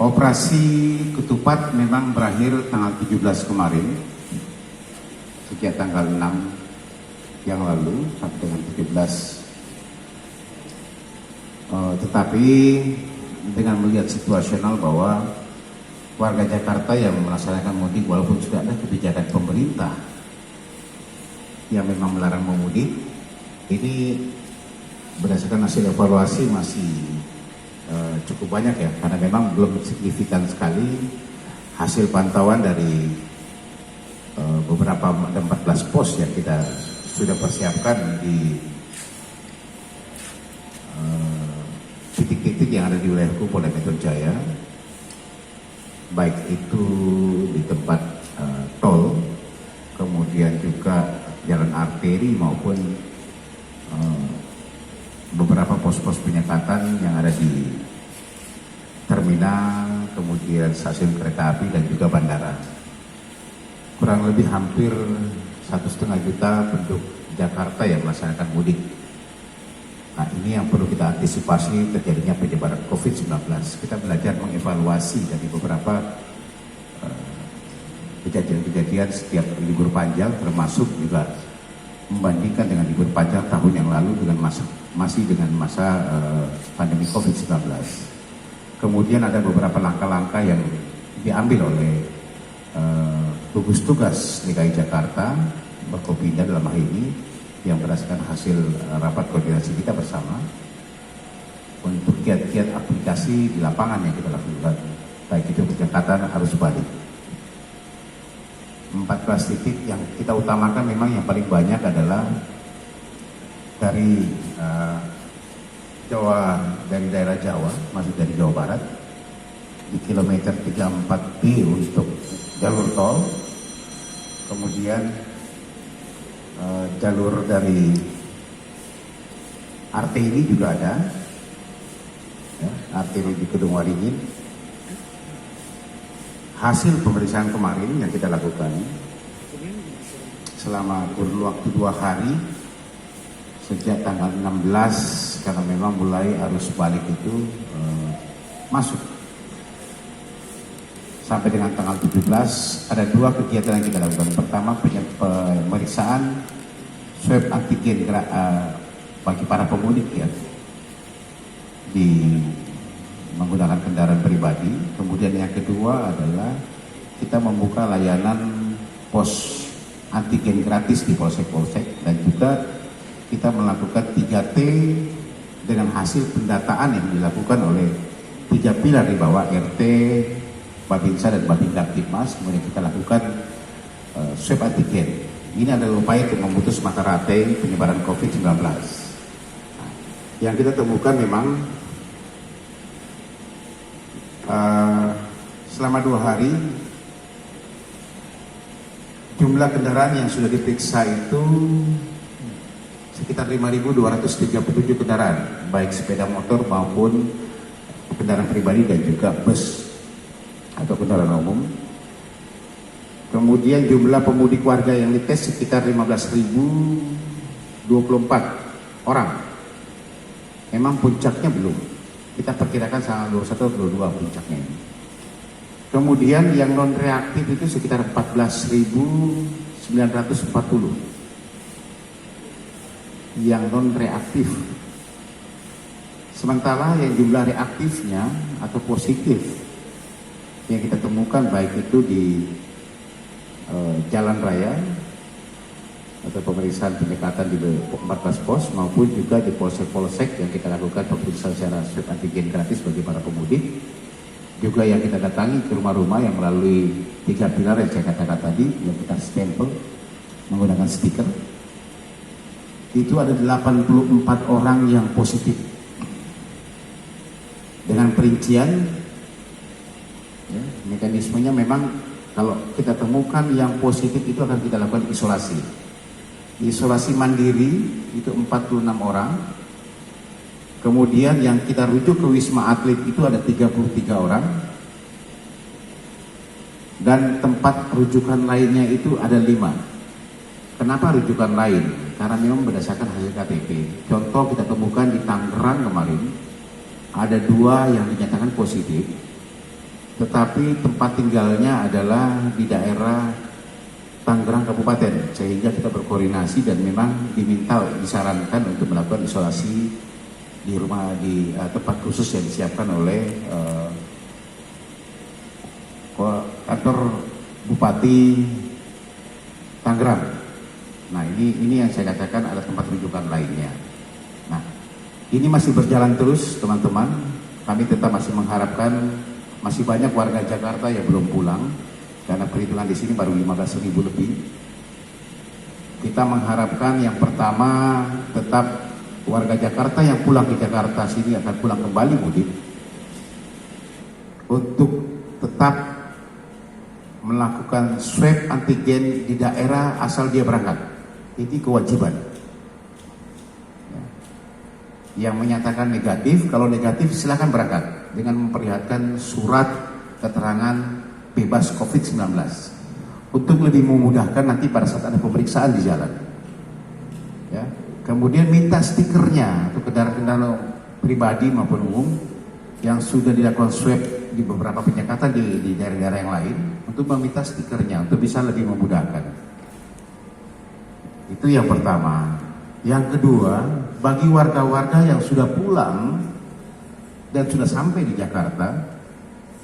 Operasi Ketupat memang berakhir tanggal 17 kemarin, sejak tanggal 6 yang lalu sampai dengan 17. Tetapi dengan melihat situasional bahwa warga Jakarta yang melaksanakan mudik, walaupun sudah ada kebijakan pemerintah yang memang melarang memudik, ini berdasarkan hasil evaluasi masih cukup banyak ya, karena memang belum signifikan sekali hasil pantauan dari beberapa 14 pos yang kita sudah persiapkan di titik-titik yang ada di wilayahku Polda Metro Jaya, baik itu di tempat tol, kemudian juga jalan arteri maupun beberapa pos-pos penyekatan yang ada di terminal, kemudian stasiun kereta api dan juga bandara. Kurang lebih hampir 1,5 juta penduduk Jakarta yang melaksanakan mudik. Nah, ini yang perlu kita antisipasi terjadinya penyebaran COVID-19. Kita belajar mengevaluasi dari beberapa kejadian-kejadian setiap libur panjang, termasuk juga membandingkan dengan libur panjang tahun yang lalu dengan masih dengan masa pandemi COVID-19. Kemudian ada beberapa langkah-langkah yang diambil oleh gugus tugas DKI Jakarta, Bakopinda dalam hal ini, yang berdasarkan hasil rapat koordinasi kita bersama untuk kiat-kiat aplikasi di lapangan yang kita lakukan, baik itu penyekatan arus balik. 14 titik yang kita utamakan memang yang paling banyak adalah dari dari daerah Jawa, masuk dari Jawa Barat, di kilometer 34B untuk jalur tol, kemudian jalur dari arteri juga ada, ya, arteri di Kedung Waringin. Hasil pemeriksaan kemarin yang kita lakukan selama kurun waktu 2 hari sejak tanggal 16, karena memang mulai arus balik itu masuk sampai dengan tanggal 17, ada 2 kegiatan yang kita lakukan. Pertama, pemeriksaan swab antigen bagi para pemudik ya, di menggunakan kendaraan pribadi. Kemudian yang kedua adalah kita membuka layanan pos antigen gratis di polsek-polsek, dan juga kita melakukan 3T dengan hasil pendataan yang dilakukan oleh 3 pilar di bawah RT, Babinsa dan Babinda Tipmas. Kemudian kita lakukan swab antigen. Ini adalah upaya untuk memutus mata rantai penyebaran COVID-19. Nah, yang kita temukan memang selama 2 hari jumlah kendaraan yang sudah diperiksa itu sekitar 5.237 kendaraan, baik sepeda motor maupun kendaraan pribadi dan juga bus atau kendaraan umum. Kemudian jumlah pemudik warga yang dites sekitar 15.024 orang. Memang puncaknya belum, kita perkirakan tanggal 21 atau 22 puncaknya ini. Kemudian yang non reaktif itu sekitar 14.940 yang non reaktif. Sementara yang jumlah reaktifnya atau positif yang kita temukan baik itu di jalan raya atau pemeriksaan penyekatan di 14 pos maupun juga di polsek-polsek yang kita lakukan pemeriksaan secara swab antigen gratis bagi para pemudik. Juga yang kita datangi ke rumah-rumah yang melalui 3 pilar yang saya katakan tadi, yang kita stempel menggunakan stiker. Itu ada 84 orang yang positif. Dengan perincian, ya, mekanismenya memang kalau kita temukan yang positif itu akan kita lakukan isolasi. Isolasi mandiri itu 46 orang. Kemudian yang kita rujuk ke Wisma Atlet itu ada 33 orang. Dan tempat rujukan lainnya itu ada 5. Kenapa rujukan lain? Karena memang berdasarkan hasil KTP. Contoh kita temukan di Tangerang kemarin, ada 2 yang dinyatakan positif. tetapi tempat tinggalnya adalah di daerah Tangerang Kabupaten, sehingga kita berkoordinasi dan memang disarankan untuk melakukan isolasi di tempat khusus yang disiapkan oleh kantor Bupati Tangerang. Nah, ini yang saya katakan ada tempat rujukan lainnya. Nah, ini masih berjalan terus, teman-teman. Kami tetap masih mengharapkan, masih banyak warga Jakarta yang belum pulang karena perhitungan di sini baru 15.000 lebih. Kita mengharapkan yang pertama tetap warga Jakarta yang pulang ke Jakarta sini akan pulang kembali mudik untuk tetap melakukan swab antigen di daerah asal dia berangkat. Ini kewajiban. Yang menyatakan negatif, kalau negatif silakan berangkat dengan memperlihatkan surat keterangan bebas COVID-19 untuk lebih memudahkan nanti pada saat ada pemeriksaan di jalan. Ya. Kemudian minta stikernya untuk kendaraan-kendaraan pribadi maupun umum yang sudah dilakukan swab di beberapa penyekatan di daerah-daerah yang lain, untuk meminta stikernya untuk bisa lebih memudahkan. Itu yang pertama. Yang kedua, bagi warga-warga yang sudah pulang dan sudah sampai di Jakarta,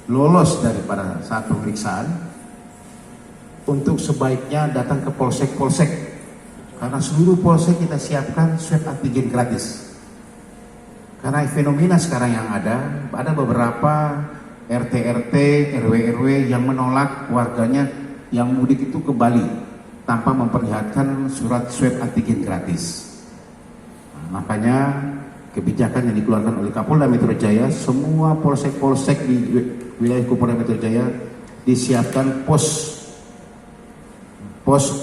lolos daripada saat pemeriksaan, untuk sebaiknya datang ke polsek-polsek, karena seluruh polsek kita siapkan swab antigen gratis. Karena fenomena sekarang yang ada beberapa RT-RT, RW-RW yang menolak warganya yang mudik itu ke Bali tanpa memperlihatkan surat swab antigen gratis. Nah, makanya kebijakan yang dikeluarkan oleh Kapolda Metro Jaya, semua polsek-polsek di wilayah Kapolda Metro Jaya disiapkan pos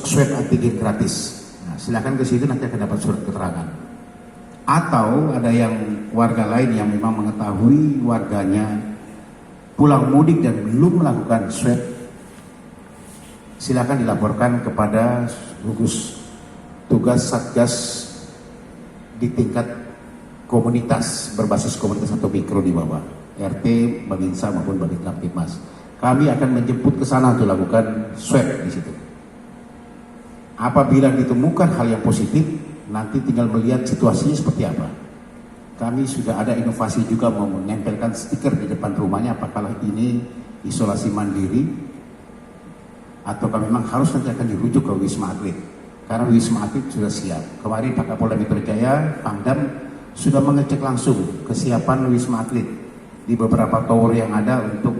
swab antigen gratis. Nah, silakan ke situ, nanti akan dapat surat keterangan. Atau ada yang warga lain yang memang mengetahui warganya pulang mudik dan belum melakukan swab, silakan dilaporkan kepada gugus tugas Satgas di tingkat komunitas, berbasis komunitas atau mikro di bawah, RT, Babinsa maupun Babin Kamtipmas. Kami akan menjemput ke sana untuk lakukan swab di situ. Apabila ditemukan hal yang positif, nanti tinggal melihat situasinya seperti apa. Kami sudah ada inovasi juga mau menempelkan stiker di depan rumahnya, apakah ini isolasi mandiri atau memang harus nanti akan dirujuk ke Wisma Atlet. Karena Wisma Atlet sudah siap. Kemarin Pak Kapolda Metro Jaya, Pangdam sudah mengecek langsung kesiapan Wisma Atlet di beberapa tower yang ada untuk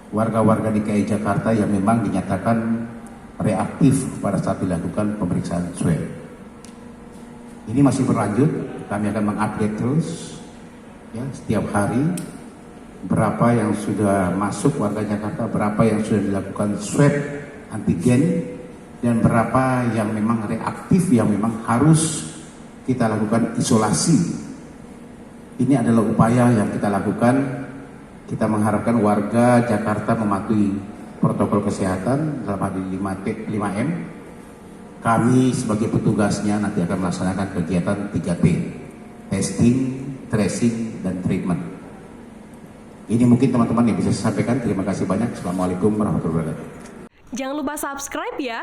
warga-warga DKI Jakarta yang memang dinyatakan reaktif pada saat dilakukan pemeriksaan swab. Ini masih berlanjut, kami akan mengupdate terus ya, setiap hari berapa yang sudah masuk warga Jakarta, berapa yang sudah dilakukan swab antigen, dan berapa yang memang reaktif yang memang harus kita lakukan isolasi. Ini adalah upaya yang kita lakukan. Kita mengharapkan warga Jakarta mematuhi protokol kesehatan dalam hal 5M. Kami sebagai petugasnya nanti akan melaksanakan kegiatan 3T, testing, tracing, dan treatment. Ini mungkin teman-teman yang bisa saya sampaikan. Terima kasih banyak. Assalamualaikum warahmatullahi wabarakatuh. Jangan lupa subscribe ya.